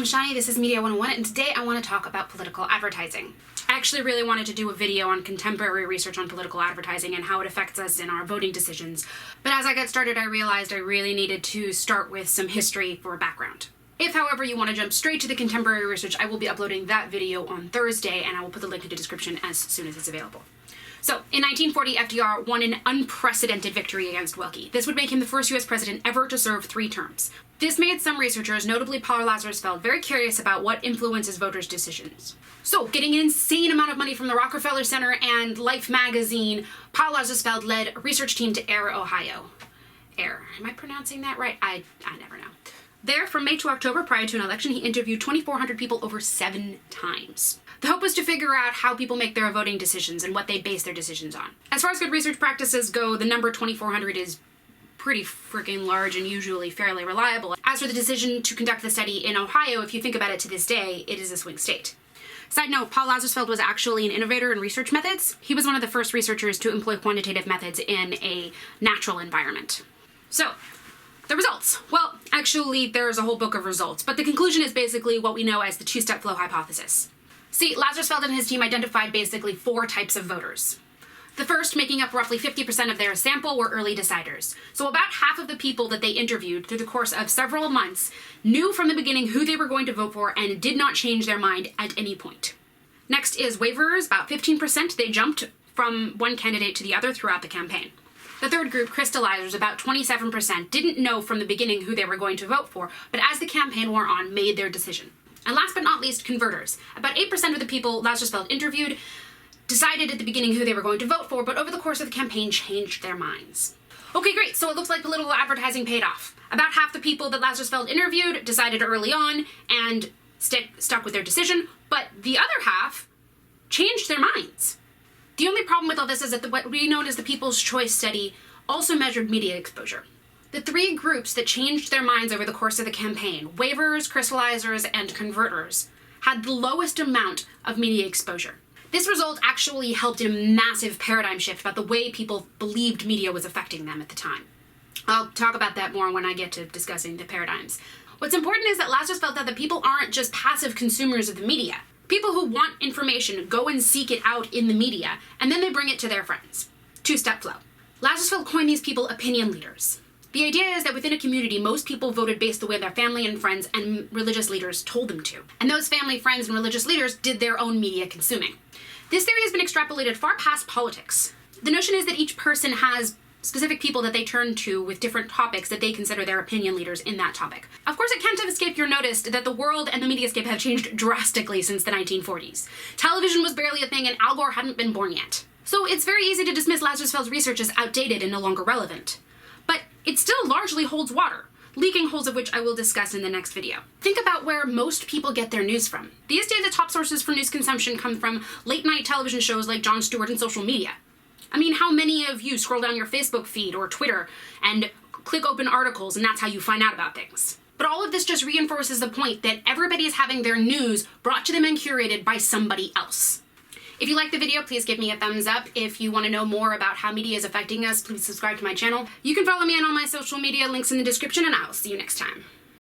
I'm Shani, this is Media 101, and today I want to talk about political advertising. I actually really wanted to do a video on contemporary research on political advertising and how it affects us in our voting decisions, but as I got started I realized I really needed to start with some history for background. If, however, you want to jump straight to the contemporary research, I will be uploading that video on Thursday, and I will put the link in the description as soon as it's available. So, in 1940, FDR won an unprecedented victory against Wilkie. This would make him the first U.S. president ever to serve 3 terms. This made some researchers, notably Paul Lazarsfeld, very curious about what influences voters' decisions. So, getting an insane amount of money from the Rockefeller Center and Life magazine, Paul Lazarsfeld led a research team to Air, Ohio. Air. Am I pronouncing that right? I never know. There, from May to October, prior to an election, he interviewed 2,400 people over 7 times. The hope was to figure out how people make their voting decisions and what they base their decisions on. As far as good research practices go, the number 2,400 is pretty freaking large and usually fairly reliable. As for the decision to conduct the study in Ohio, if you think about it to this day, it is a swing state. Side note, Paul Lazarsfeld was actually an innovator in research methods. He was one of the first researchers to employ quantitative methods in a natural environment. So, the results. Well, actually, there's a whole book of results, but the conclusion is basically what we know as the 2-step flow hypothesis. See, Lazarsfeld and his team identified basically 4 types of voters. The first, making up roughly 50% of their sample, were early deciders. So about half of the people that they interviewed through the course of several months knew from the beginning who they were going to vote for and did not change their mind at any point. Next is waverers, about 15%. They jumped from one candidate to the other throughout the campaign. The third group, crystallizers, about 27%, didn't know from the beginning who they were going to vote for, but as the campaign wore on, made their decision. And last but not least, converters. About 8% of the people Lazarsfeld interviewed decided at the beginning who they were going to vote for, but over the course of the campaign changed their minds. Okay, great, so it looks like political advertising paid off. About half the people that Lazarsfeld interviewed decided early on and stuck with their decision, but the other half changed their minds. The only problem with all this is that what we know as the People's Choice Study also measured media exposure. The 3 groups that changed their minds over the course of the campaign, waverers, crystallizers, and converters, had the lowest amount of media exposure. This result actually helped in a massive paradigm shift about the way people believed media was affecting them at the time. I'll talk about that more when I get to discussing the paradigms. What's important is that Lazarsfeld thought that people aren't just passive consumers of the media. People who want information go and seek it out in the media, and then they bring it to their friends. 2-step flow. Lazarsfeld coined these people opinion leaders. The idea is that within a community, most people voted based the way their family and friends and religious leaders told them to. And those family, friends, and religious leaders did their own media consuming. This theory has been extrapolated far past politics. The notion is that each person has specific people that they turn to with different topics that they consider their opinion leaders in that topic. Of course, it can't have escaped your notice that the world and the mediascape have changed drastically since the 1940s. Television was barely a thing and Al Gore hadn't been born yet. So it's very easy to dismiss Lazarsfeld's research as outdated and no longer relevant. But it still largely holds water, leaking holes of which I will discuss in the next video. Think about where most people get their news from. These days, the top sources for news consumption come from late-night television shows like Jon Stewart and social media. I mean, how many of you scroll down your Facebook feed or Twitter and click open articles and that's how you find out about things? But all of this just reinforces the point that everybody is having their news brought to them and curated by somebody else. If you like the video, please give me a thumbs up. If you want to know more about how media is affecting us, please subscribe to my channel. You can follow me on all my social media, links in the description, and I'll see you next time.